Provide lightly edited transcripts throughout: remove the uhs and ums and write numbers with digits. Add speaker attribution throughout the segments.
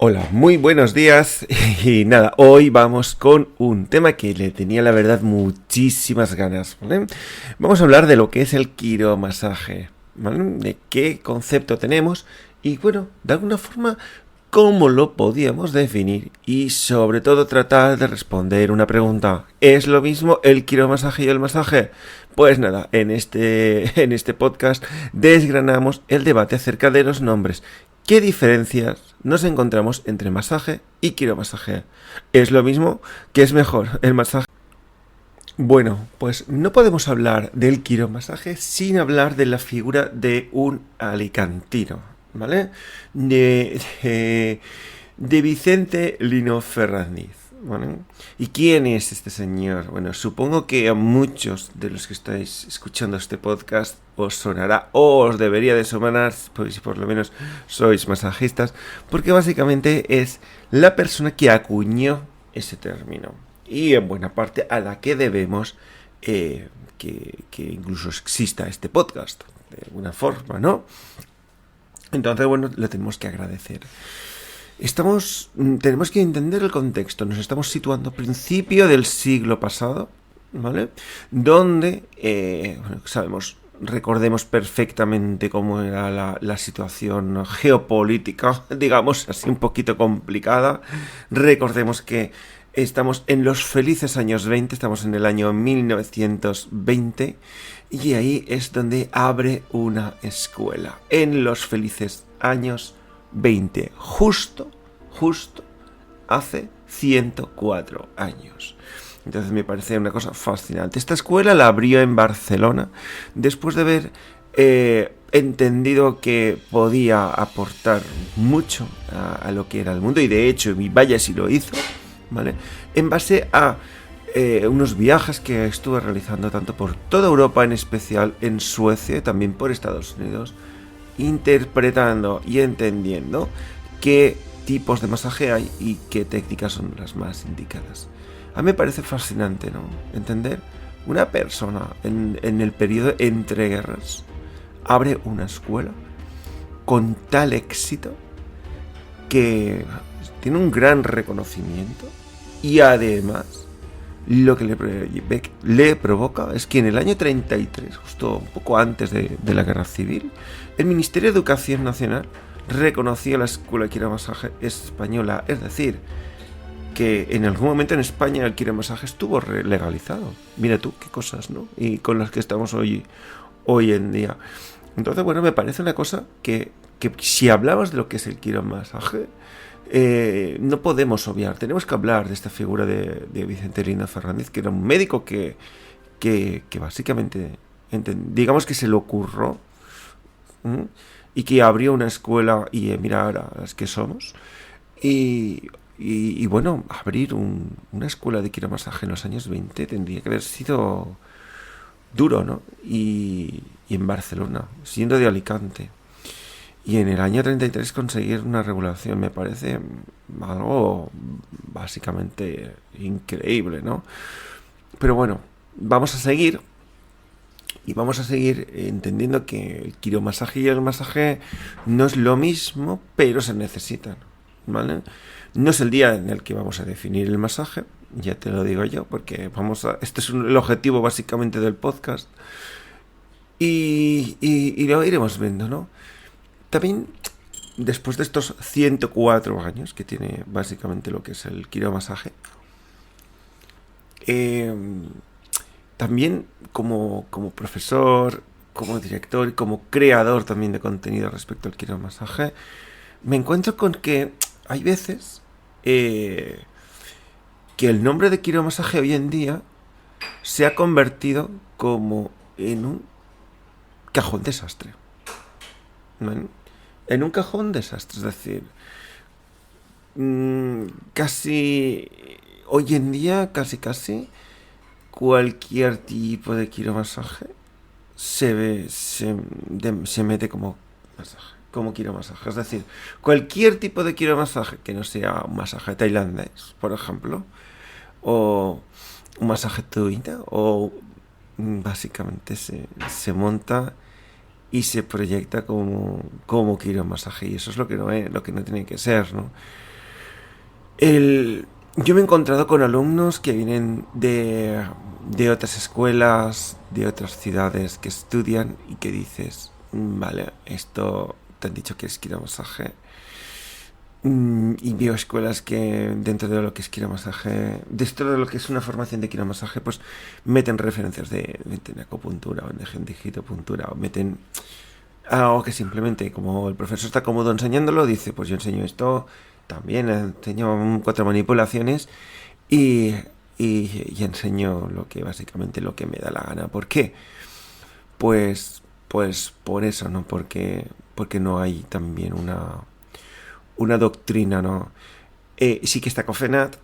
Speaker 1: Hola, muy buenos días y nada, hoy vamos con un tema que le tenía la verdad muchísimas ganas, ¿vale? Vamos a hablar de lo que es el quiromasaje, ¿vale? De qué concepto tenemos y bueno, de alguna forma cómo lo podíamos definir y sobre todo tratar de responder una pregunta. ¿Es lo mismo el quiromasaje y el masaje? Pues nada, en este podcast desgranamos el debate acerca de los nombres. ¿Qué diferencias nos encontramos entre masaje y quiromasaje? ¿Es lo mismo? ¿Qué es mejor, el masaje? Bueno, pues no podemos hablar del quiromasaje sin hablar de la figura de un alicantino, ¿vale? De Vicente Lino Ferrandiz, ¿vale? ¿Y quién es este señor? Bueno, supongo que a muchos de los que estáis escuchando este podcast os sonará o os debería de sonar, pues si por lo menos sois masajistas, porque básicamente es la persona que acuñó ese término y en buena parte a la que debemos que incluso exista este podcast, de alguna forma, ¿no? Entonces, bueno, lo tenemos que agradecer. Tenemos que entender el contexto. Nos estamos situando a principio del siglo pasado, ¿vale? Donde, recordemos perfectamente cómo era la situación geopolítica, digamos así un poquito complicada. Recordemos que estamos en los felices años 20, estamos en el año 1920 y ahí es donde abre una escuela, en los felices años 20, justo hace 104 años. Entonces me parece una cosa fascinante. Esta escuela la abrió en Barcelona después de haber entendido que podía aportar mucho a lo que era el mundo, y de hecho, y vaya si lo hizo, ¿vale? En base a unos viajes que estuve realizando tanto por toda Europa, en especial en Suecia y también por Estados Unidos, interpretando y entendiendo qué tipos de masaje hay y qué técnicas son las más indicadas. A mí me parece fascinante, ¿no? Entender una persona en el periodo entre guerras abre una escuela con tal éxito que tiene un gran reconocimiento y además lo que le provoca es que en el año 33, justo un poco antes de la guerra civil, el Ministerio de Educación Nacional reconoció la escuela de quiromasaje española, es decir, que en algún momento en España el quiromasaje estuvo legalizado. Mira tú qué cosas, ¿no? Y con las que estamos hoy en día. Entonces, bueno, me parece una cosa que si hablamos de lo que es el quiromasaje, no podemos obviar. Tenemos que hablar de esta figura de Vicente Lino Ferrandiz, que era un médico que básicamente, digamos que se le ocurrió, ¿m? Y que abrió una escuela y mira ahora las que somos. Y bueno, abrir una escuela de quiromasaje en los años 20 tendría que haber sido duro, ¿no? Y en Barcelona, siendo de Alicante. Y en el año 33 conseguir una regulación me parece algo básicamente increíble, ¿no? Pero bueno, vamos a seguir. Y vamos a seguir entendiendo que el quiromasaje y el masaje no es lo mismo, pero se necesitan, ¿vale? No es el día en el que vamos a definir el masaje, ya te lo digo yo, porque este es el objetivo básicamente del podcast. Y lo iremos viendo, ¿no? También, después de estos 104 años que tiene básicamente lo que es el quiromasaje, también como profesor, como director y como creador también de contenido respecto al quiromasaje, me encuentro con que hay veces que el nombre de quiromasaje hoy en día se ha convertido como en un cajón desastre, ¿no? En un cajón desastre, es decir, casi hoy en día, casi cualquier tipo de quiromasaje se mete como masaje, como quiromasaje. Es decir, cualquier tipo de quiromasaje que no sea un masaje tailandés, por ejemplo, o un masaje tuina, o básicamente se monta y se proyecta como quiromasaje, y eso es lo que no tiene que ser, ¿no? Yo me he encontrado con alumnos que vienen de otras escuelas, de otras ciudades, que estudian y que dices, vale, esto te han dicho que es quiromasaje. Y veo escuelas que dentro de lo que es quiromasaje, dentro de lo que es una formación de quiromasaje, pues meten referencias meten acupuntura o de digitopuntura o meten algo que simplemente, como el profesor está cómodo enseñándolo, dice, pues yo enseño esto, también enseño 4 manipulaciones y, y enseño lo que básicamente lo que me da la gana. ¿Por qué? Pues por eso, ¿no? Porque no hay también una doctrina, ¿no? Sí que está Cofenat,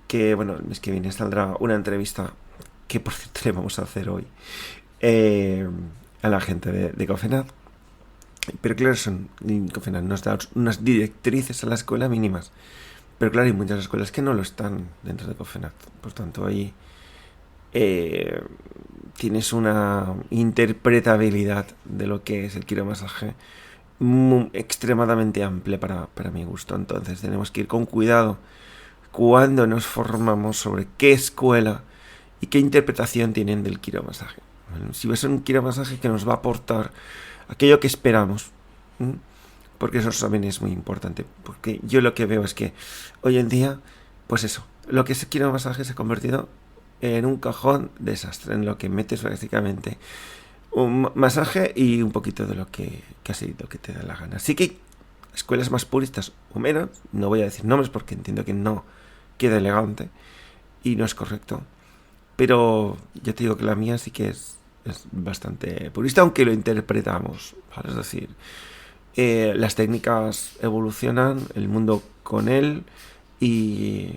Speaker 1: que bueno, el mes que viene saldrá una entrevista que por cierto le vamos a hacer hoy a la gente de Cofenat. Pero claro, Cofenat nos da unas directrices a la escuela mínimas. Pero claro, hay muchas escuelas que no lo están dentro de Cofenat. Por tanto, ahí tienes una interpretabilidad de lo que es el quiromasaje extremadamente amplia para mi gusto. Entonces tenemos que ir con cuidado cuando nos formamos sobre qué escuela y qué interpretación tienen del quiromasaje. Bueno, si ves un quiromasaje que nos va a aportar aquello que esperamos, porque eso también es muy importante, porque yo lo que veo es que hoy en día, pues eso, lo que es quiromasaje se ha convertido en un cajón desastre, en lo que metes básicamente un masaje y un poquito de lo que has sido, que te da la gana. Así que escuelas más puristas o menos, no voy a decir nombres porque entiendo que no queda elegante y no es correcto, pero ya te digo que la mía sí que es bastante purista, aunque lo interpretamos, ¿vale? Es decir, las técnicas evolucionan, el mundo con él y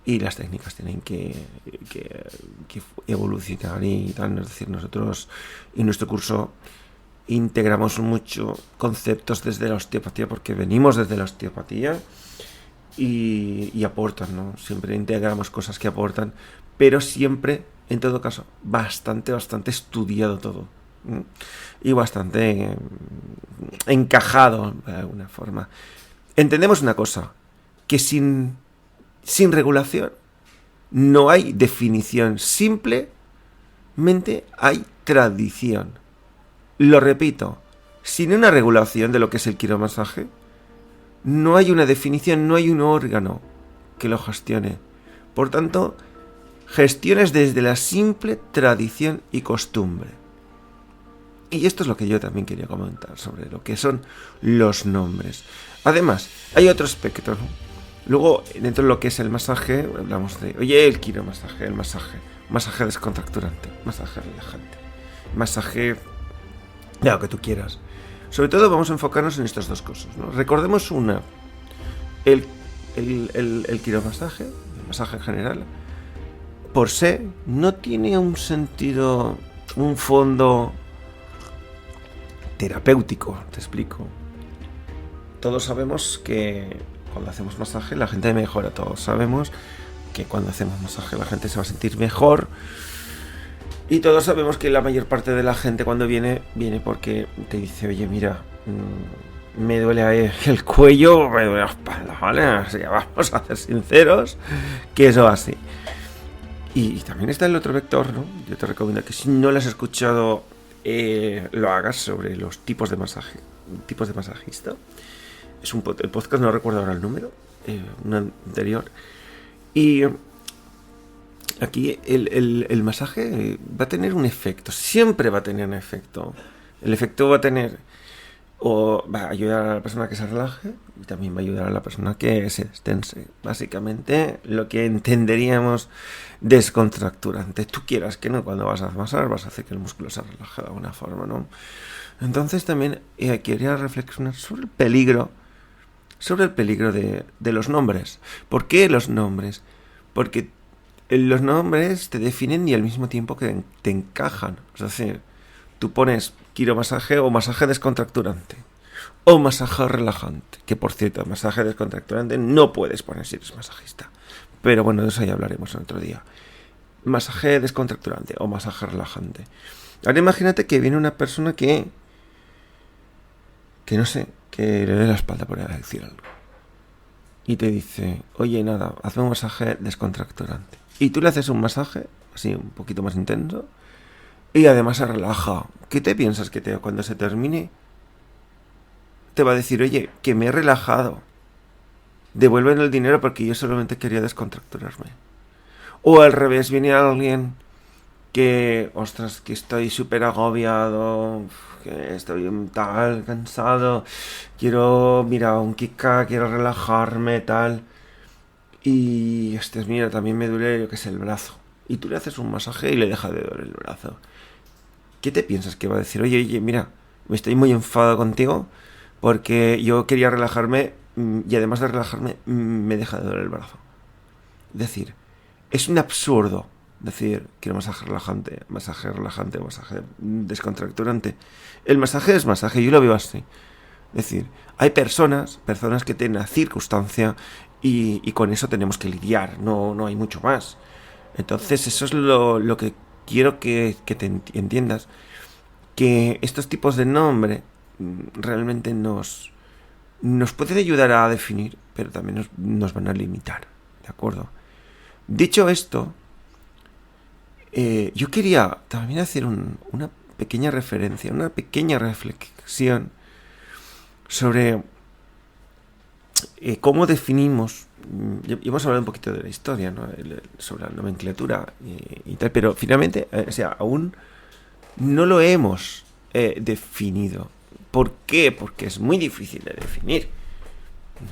Speaker 1: las técnicas tienen que evolucionar y tal. Es decir, nosotros en nuestro curso integramos mucho conceptos desde la osteopatía porque venimos desde la osteopatía y aportan, ¿no? Siempre integramos cosas que aportan, pero siempre, en todo caso, bastante estudiado todo y bastante encajado de alguna forma. Entendemos una cosa, que sin regulación no hay definición, simplemente hay tradición. Lo repito, sin una regulación de lo que es el quiromasaje, no hay una definición, no hay un órgano que lo gestione. Por tanto, gestiones desde la simple tradición y costumbre. Y esto es lo que yo también quería comentar sobre lo que son los nombres. Además, hay otro aspecto, ¿no? Luego, dentro de lo que es el masaje, hablamos de, oye, el quiromasaje, el masaje descontracturante, masaje relajante, masaje de lo que tú quieras. Sobre todo vamos a enfocarnos en estas dos cosas, ¿no? Recordemos el quiromasaje, el masaje en general, por sí, no tiene un sentido, un fondo terapéutico, te explico. Todos sabemos que cuando hacemos masaje la gente mejora, todos sabemos que cuando hacemos masaje la gente se va a sentir mejor y todos sabemos que la mayor parte de la gente cuando viene porque te dice, oye, mira, me duele el cuello, me duele la espalda, ¿vale? Así que vamos a ser sinceros que eso va así. Y también está el otro vector, ¿no? Yo te recomiendo que si no lo has escuchado lo hagas sobre los tipos de masaje, tipos de masajista. Es el podcast, no recuerdo ahora el número, un anterior. Y aquí el masaje va a tener un efecto, siempre va a tener un efecto. El efecto va a ayudar a la persona que se relaje y también va a ayudar a la persona que se destense. Básicamente lo que entenderíamos descontracturante. Tú quieras que no, cuando vas a masar vas a hacer que el músculo se relaje de alguna forma, ¿no? Entonces también quería reflexionar sobre el peligro de los nombres. ¿Por qué los nombres? Porque los nombres te definen y al mismo tiempo que te encajan. Es decir, tú pones quiromasaje o masaje descontracturante o masaje relajante, que por cierto, masaje descontracturante no puedes poner si eres masajista, pero bueno, de eso ya hablaremos en otro día. Masaje descontracturante o masaje relajante. Ahora imagínate que viene una persona que no sé, que le dé la espalda, por decir algo. y te dice, oye, nada, hazme un masaje descontracturante. Y tú le haces un masaje, así un poquito más intenso, y además se relaja. ¿Qué te piensas que cuando se termine te va a decir, oye, que me he relajado? Devuelven el dinero porque yo solamente quería descontracturarme. O al revés, viene alguien que, ostras, que estoy súper agobiado, que estoy tal, cansado, quiero, mira, un kika, quiero relajarme, tal. Y, ostras, mira, también me duele, yo que sé, el brazo. Y tú le haces un masaje y le deja de doler el brazo. ¿Qué te piensas que va a decir? Oye, mira, me estoy muy enfadado contigo porque yo quería relajarme y además de relajarme me deja de doler el brazo. Es decir, es un absurdo decir quiero masaje relajante, masaje descontracturante. El masaje es masaje, yo lo veo así. Es decir, hay personas que tienen la circunstancia y con eso tenemos que lidiar, no hay mucho más. Entonces eso es lo que quiero que te entiendas, que estos tipos de nombre realmente nos pueden ayudar a definir, pero también nos van a limitar, ¿de acuerdo? Dicho esto, yo quería también hacer una pequeña referencia, una pequeña reflexión sobre cómo definimos. Hemos hablado un poquito de la historia, ¿no? Sobre la nomenclatura y tal, pero finalmente, o sea, aún no lo hemos definido. ¿Por qué? Porque es muy difícil de definir.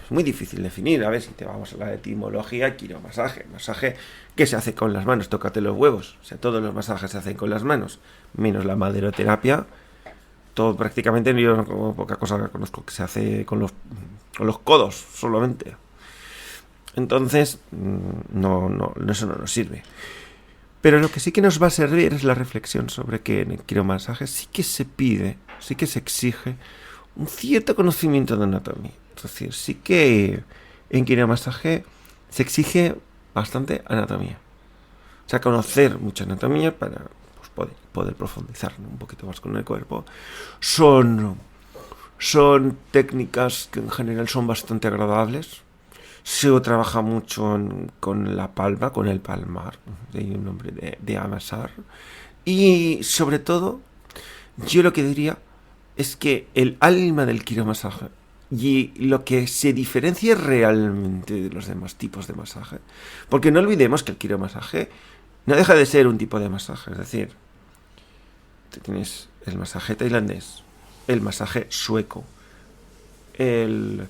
Speaker 1: Es muy difícil definir. A ver, si te vamos a la etimología, quiromasaje. Masaje que se hace con las manos, tócate los huevos. O sea, todos los masajes se hacen con las manos, menos la maderoterapia. Todo prácticamente, yo como poca cosa conozco que se hace con los codos solamente. Entonces, eso no nos sirve. Pero lo que sí que nos va a servir es la reflexión sobre que en el quiromasaje sí que se pide, sí que se exige un cierto conocimiento de anatomía. Es decir, sí que en quiromasaje se exige bastante anatomía. O sea, conocer mucha anatomía para poder profundizar, ¿no?, un poquito más con el cuerpo. Son técnicas que en general son bastante agradables. Se trabaja mucho con la palma, con el palmar, de ahí un nombre de amasar. Y sobre todo, yo lo que diría es que el alma del quiromasaje y lo que se diferencia realmente de los demás tipos de masaje, porque no olvidemos que el quiromasaje no deja de ser un tipo de masaje. Es decir, tienes el masaje tailandés, el masaje sueco, el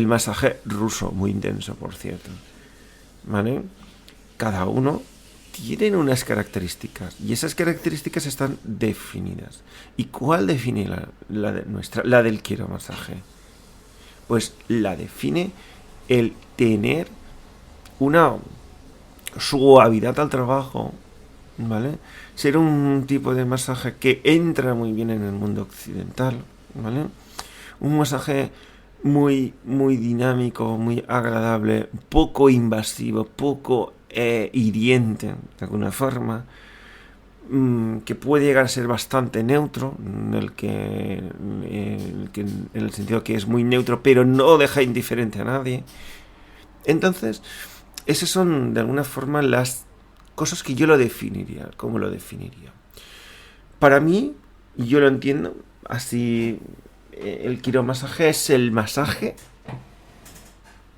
Speaker 1: masaje ruso, muy intenso, por cierto, ¿vale? Cada uno tiene unas características y esas características están definidas. ¿Y cuál define la del quiromasaje? Pues la define el tener una suavidad al trabajo, ¿vale? Ser un tipo de masaje que entra muy bien en el mundo occidental, ¿vale? Un masaje muy, muy dinámico, muy agradable, poco invasivo, poco hiriente, de alguna forma, que puede llegar a ser bastante neutro, en el sentido que es muy neutro, pero no deja indiferente a nadie. Entonces, esas son de alguna forma las cosas que yo lo definiría. ¿Cómo lo definiría? Para mí, yo lo entiendo así. El quiromasaje es el masaje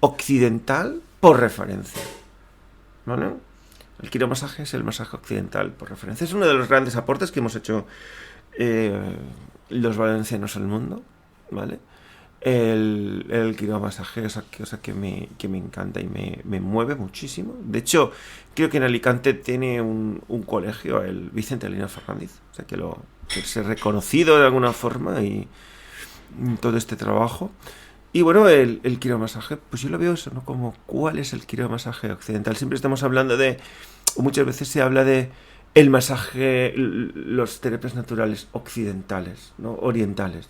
Speaker 1: occidental por referencia, ¿vale? El quiromasaje es el masaje occidental por referencia. Es uno de los grandes aportes que hemos hecho los valencianos al mundo, ¿vale? El quiromasaje es cosa que me encanta y me mueve muchísimo. De hecho, creo que en Alicante tiene un colegio, el Vicente Elena Fernández, o sea que se ha reconocido de alguna forma y todo este trabajo. Y bueno, el quiromasaje, pues yo lo veo eso, ¿no? Como, ¿cuál es el quiromasaje occidental? Siempre estamos hablando o muchas veces se habla de el masaje, los terapias naturales occidentales, ¿no? Orientales.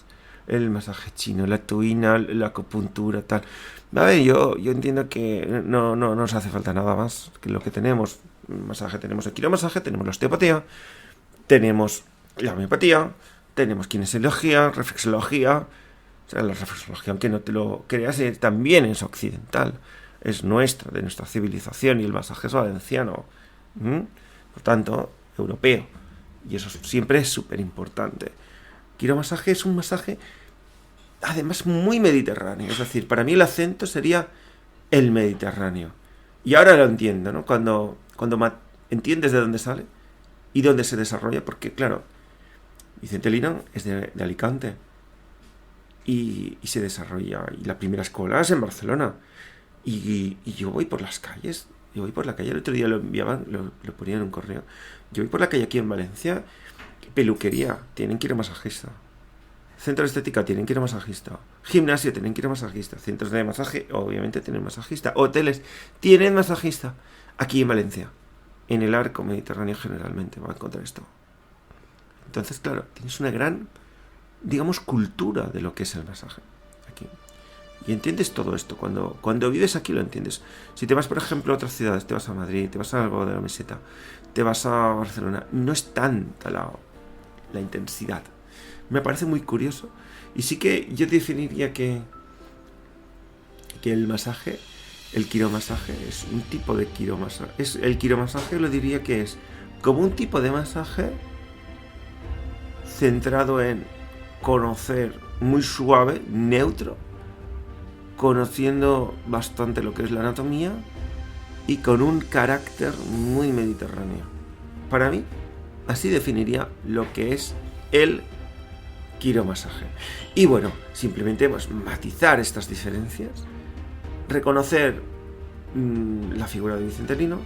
Speaker 1: El masaje chino, la tuina, la acupuntura, tal. A ver, yo entiendo que no nos hace falta nada más que lo que tenemos. Masaje, tenemos el quiromasaje, tenemos la osteopatía, tenemos la homeopatía, tenemos kinesiología, reflexología. O sea, la reflexología, aunque no te lo creas, también es occidental. Es nuestra, de nuestra civilización, y el masaje es valenciano. Por tanto, europeo. Y eso siempre es súper importante. Quiromasaje es un masaje, además, muy mediterráneo. Es decir, para mí el acento sería el Mediterráneo. Y ahora lo entiendo, ¿no? Cuando entiendes de dónde sale y dónde se desarrolla, porque, claro, Vicente Lina es de Alicante y se desarrolla. Y la primera escuela es en Barcelona. Y yo voy por las calles. Yo voy por la calle, el otro día lo enviaban, lo ponían en un correo. Yo voy por la calle aquí en Valencia, peluquería, tienen quiromasajista. Centro de estética, tienen quiromasajista. Gimnasio, tienen quiromasajista. Centros de masaje, obviamente, tienen masajista. Hoteles, tienen masajista. Aquí en Valencia, en el arco mediterráneo generalmente, va a encontrar esto. Entonces, claro, tienes una gran, digamos, cultura de lo que es el masaje aquí. Y entiendes todo esto. Cuando vives aquí lo entiendes. Si te vas, por ejemplo, a otras ciudades, te vas a Madrid, te vas a algo de la Meseta, te vas a Barcelona, no es tanta la intensidad. Me parece muy curioso. Y sí que yo definiría que el masaje, el quiromasaje, es un tipo de quiromasaje. El quiromasaje lo diría que es como un tipo de masaje centrado en conocer, muy suave, neutro, conociendo bastante lo que es la anatomía y con un carácter muy mediterráneo. Para mí, así definiría lo que es el quiromasaje. Y bueno, simplemente pues, matizar estas diferencias, reconocer la figura de Vicente Lino,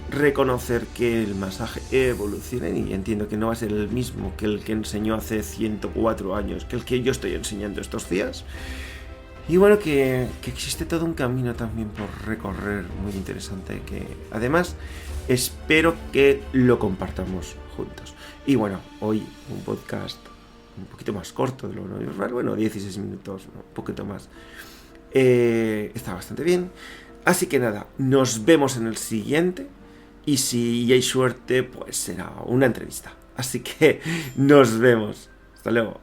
Speaker 1: reconocer que el masaje evoluciona, y entiendo que no va a ser el mismo que el que enseñó hace 104 años, que el que yo estoy enseñando estos días. Y bueno, que existe todo un camino también por recorrer muy interesante, que además espero que lo compartamos juntos. Y bueno, hoy un podcast un poquito más corto de lo normal, bueno, 16 minutos, un poquito más. Está bastante bien. Así que nada, nos vemos en el siguiente, y si hay suerte, pues será una entrevista. Así que nos vemos. Hasta luego.